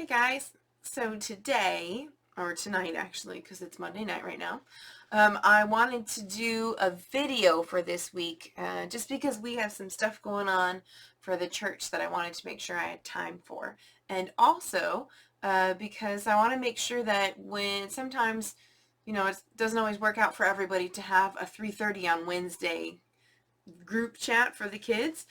Hey guys, so today, or tonight actually, because it's Monday night right now, I wanted to do a video for this week, just because we have some stuff going on for the church that I wanted to make sure I had time for. And also, because I want to make sure that when sometimes, it doesn't always work out for everybody to have a 3:30 on Wednesday group chat for the kids.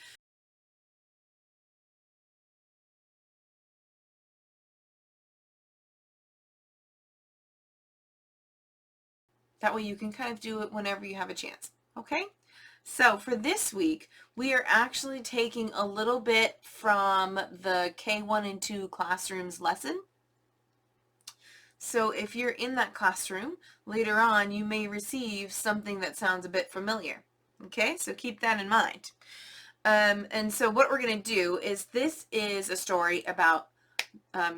That way you can kind of do it whenever you have a chance. Okay? So for this week, we are actually taking a little bit from the K1 and 2 classrooms lesson. So if you're in that classroom, later on you may receive something that sounds a bit familiar. Okay, so keep that in mind. And so what we're going to do is, this is a story about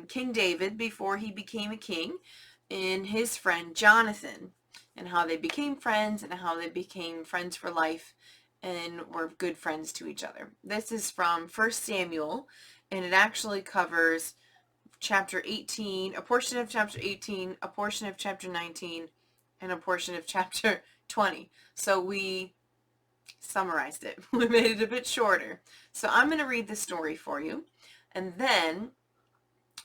King David before he became a king, and his friend Jonathan, and how they became friends and how they became friends for life and were good friends to each other. This is from 1 Samuel, and it actually covers chapter 18, a portion of chapter 18, a portion of chapter 19, and a portion of chapter 20. So we summarized it. We made it a bit shorter. So I'm going to read the story for you, and then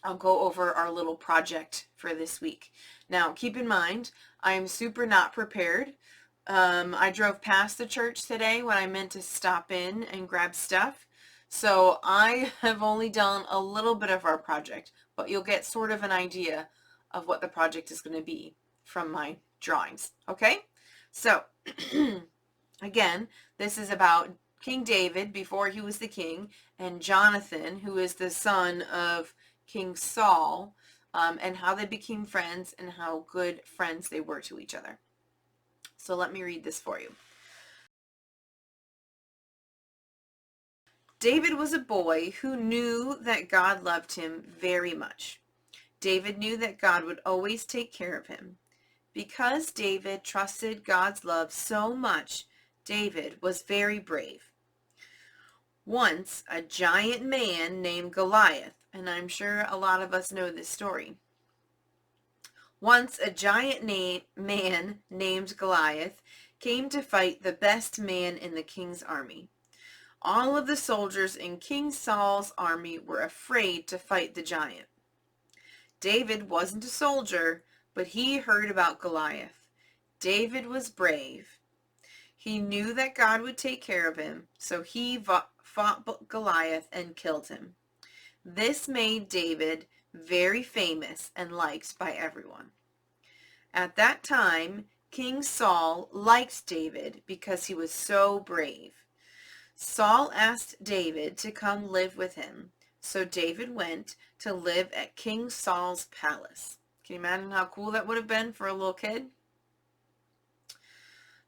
I'll go over our little project for this week. Now, keep in mind, I am super not prepared. I drove past the church today when I meant to stop in and grab stuff. So I have only done a little bit of our project, but you'll get sort of an idea of what the project is going to be from my drawings. Okay? So, again, this is about King David before he was the king, and Jonathan, who is the son of King Saul, and how they became friends and how good friends they were to each other. So let me read this for you. David was a boy who knew that God loved him very much. David knew that God would always take care of him. Because David trusted God's love so much, David was very brave. Once, a giant man named Goliath, and I'm sure a lot of us know this story. Once a giant man named Goliath came to fight the best man in the king's army. All of the soldiers in King Saul's army were afraid to fight the giant. David wasn't a soldier, but he heard about Goliath. David was brave. He knew that God would take care of him, so he fought Goliath and killed him. This made David very famous and liked by everyone. At that time, King Saul liked David because he was so brave. Saul asked David to come live with him, so David went to live at King Saul's palace. Can you imagine how cool that would have been for a little kid?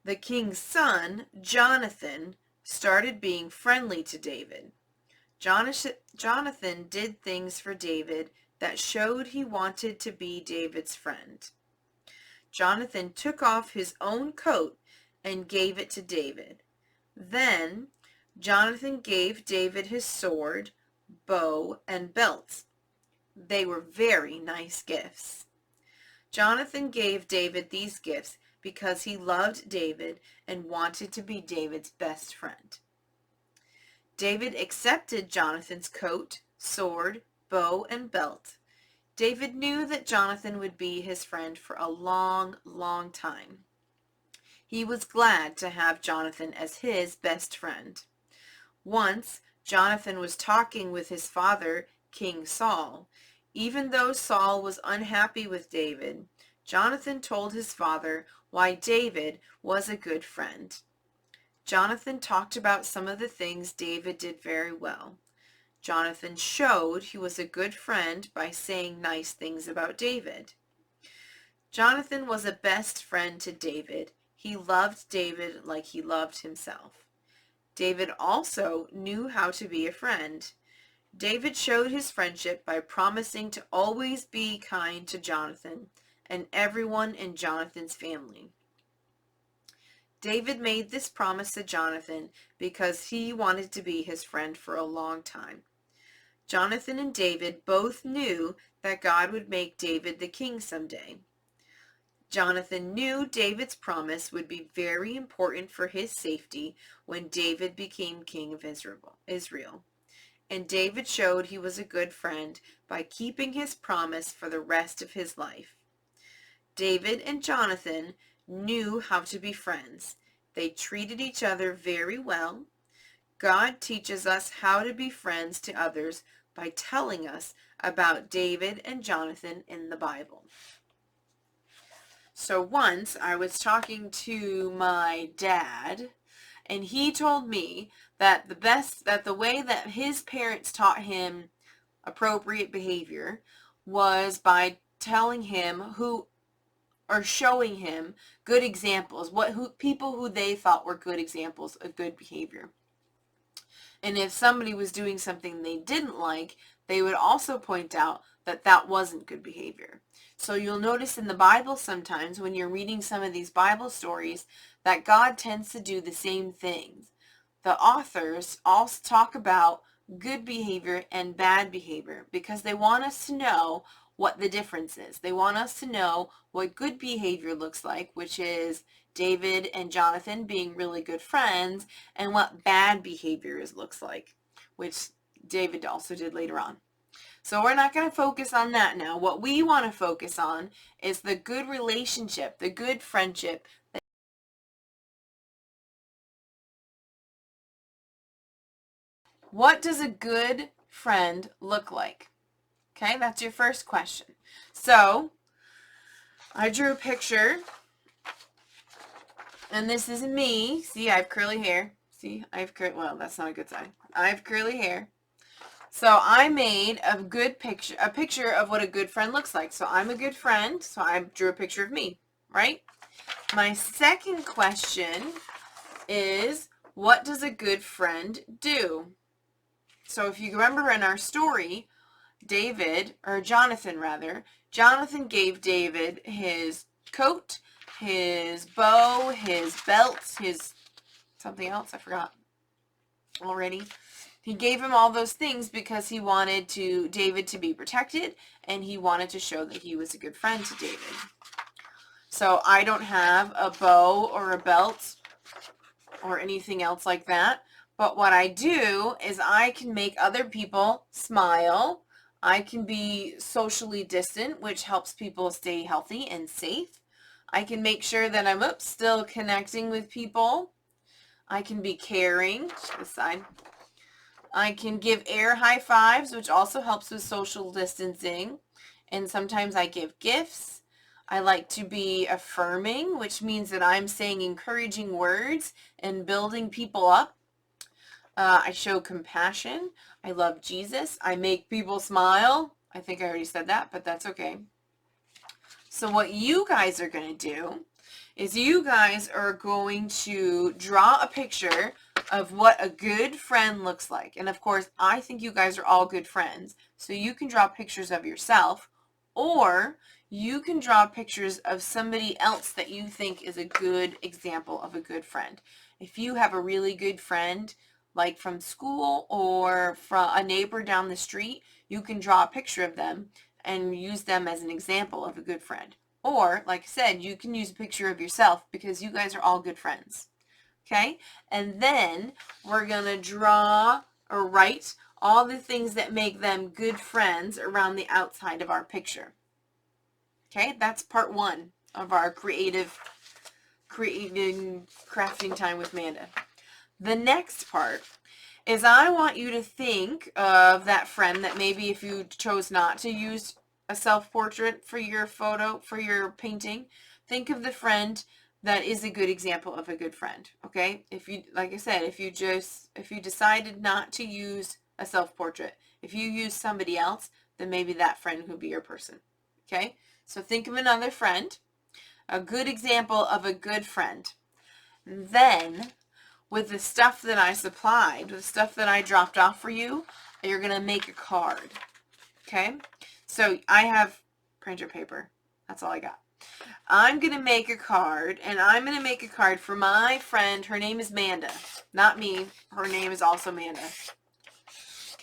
The king's son, Jonathan, started being friendly to David. Jonathan did things for David that showed he wanted to be David's friend. Jonathan took off his own coat and gave it to David. Then Jonathan gave David his sword, bow, and belt. They were very nice gifts. Jonathan gave David these gifts because he loved David and wanted to be David's best friend. David accepted Jonathan's coat, sword, bow, and belt. David knew that Jonathan would be his friend for a long, long time. He was glad to have Jonathan as his best friend. Once, Jonathan was talking with his father, King Saul. Even though Saul was unhappy with David, Jonathan told his father why David was a good friend. Jonathan talked about some of the things David did very well. Jonathan showed he was a good friend by saying nice things about David. Jonathan was a best friend to David. He loved David like he loved himself. David also knew how to be a friend. David showed his friendship by promising to always be kind to Jonathan and everyone in Jonathan's family. David made this promise to Jonathan because he wanted to be his friend for a long time. Jonathan and David both knew that God would make David the king someday. Jonathan knew David's promise would be very important for his safety when David became king of Israel. And David showed he was a good friend by keeping his promise for the rest of his life. David and Jonathan knew how to be friends. They treated each other very well. God teaches us how to be friends to others by telling us about David and Jonathan in the Bible. So once I was talking to my dad, and he told me that the way that his parents taught him appropriate behavior was by telling him or showing him good examples, people who they thought were good examples of good behavior. And if somebody was doing something they didn't like, they would also point out that that wasn't good behavior. So you'll notice in the Bible sometimes when you're reading some of these Bible stories that God tends to do the same things. The authors also talk about good behavior and bad behavior because they want us to know what the difference is. They want us to know what good behavior looks like, which is David and Jonathan being really good friends, and what bad behavior looks like, which David also did later on. So we're not going to focus on that now. What we want to focus on is the good relationship, the good friendship. What does a good friend look like? Okay, that's your first question. So I drew a picture, and this is me. See, I have curly hair. See, well, that's not a good sign. I have curly hair. So I made a picture of what a good friend looks like. So I'm a good friend, so I drew a picture of me, right? My second question is, what does a good friend do? So if you remember in our story, Jonathan gave David his coat, his bow, his belt, his something else, I forgot already. He gave him all those things because he wanted David to be protected, and he wanted to show that he was a good friend to David. So I don't have a bow or a belt or anything else like that. But what I do is I can make other people smile. I can be socially distant, which helps people stay healthy and safe. I can make sure that I'm still connecting with people. I can be caring. This side. I can give air high fives, which also helps with social distancing. And sometimes I give gifts. I like to be affirming, which means that I'm saying encouraging words and building people up. I show compassion. I love Jesus. I make people smile. I think I already said that, but that's okay. So what you guys are going to do is you guys are going to draw a picture of what a good friend looks like. And of course, I think you guys are all good friends. So you can draw pictures of yourself, or you can draw pictures of somebody else that you think is a good example of a good friend. If you have a really good friend, like from school or from a neighbor down the street, you can draw a picture of them and use them as an example of a good friend. Or, like I said, you can use a picture of yourself because you guys are all good friends. Okay? And then we're going to draw or write all the things that make them good friends around the outside of our picture. Okay? That's part one of our crafting time with Manda. The next part is I want you to think of that friend that maybe if you chose not to use a self-portrait for your photo, for your painting, think of the friend that is a good example of a good friend, okay? If you, like I said, if you decided not to use a self-portrait, if you use somebody else, then maybe that friend could be your person, okay? So think of another friend, a good example of a good friend. Then, with the stuff that I supplied, with the stuff that I dropped off for you, you're going to make a card, okay? So I have printer paper. That's all I got. I'm going to make a card, and I'm going to make a card for my friend. Her name is Manda. Not me. Her name is also Manda.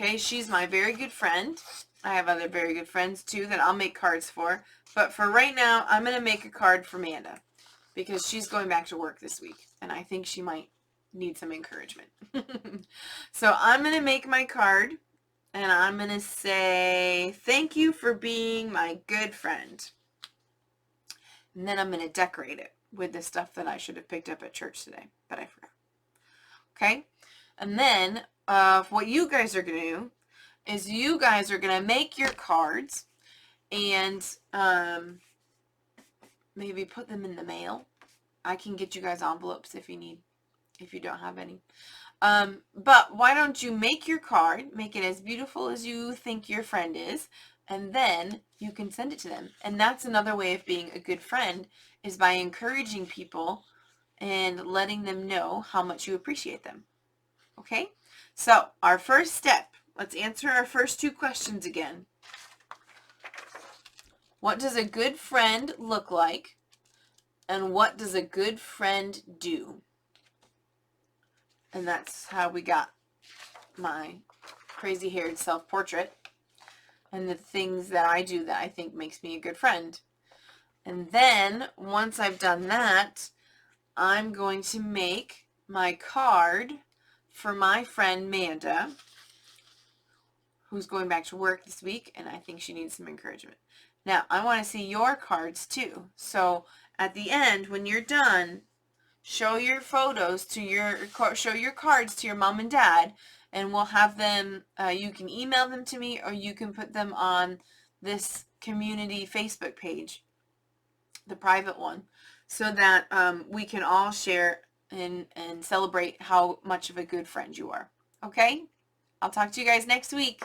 Okay, she's my very good friend. I have other very good friends too that I'll make cards for. But for right now, I'm going to make a card for Amanda because she's going back to work this week. And I think she might need some encouragement. So I'm going to make my card. And I'm going to say, thank you for being my good friend. And then I'm going to decorate it with the stuff that I should have picked up at church today, but I forgot. Okay? And then what you guys are going to do is you guys are going to make your cards and maybe put them in the mail. I can get you guys envelopes if you need, if you don't have any. But why don't you make your card, make it as beautiful as you think your friend is, and then you can send it to them. And that's another way of being a good friend, is by encouraging people and letting them know how much you appreciate them. Okay? So our first step, let's answer our first two questions again. What does a good friend look like? And what does a good friend do? And that's how we got my crazy-haired self-portrait and the things that I do that I think makes me a good friend. And then, once I've done that, I'm going to make my card for my friend Manda, who's going back to work this week, and I think she needs some encouragement. Now, I want to see your cards too. So, at the end, when you're done, show your photos to show your cards to your mom and dad, and we'll have them, you can email them to me, or you can put them on this community Facebook page, the private one, so that we can all share and celebrate how much of a good friend you are. Okay? I'll talk to you guys next week.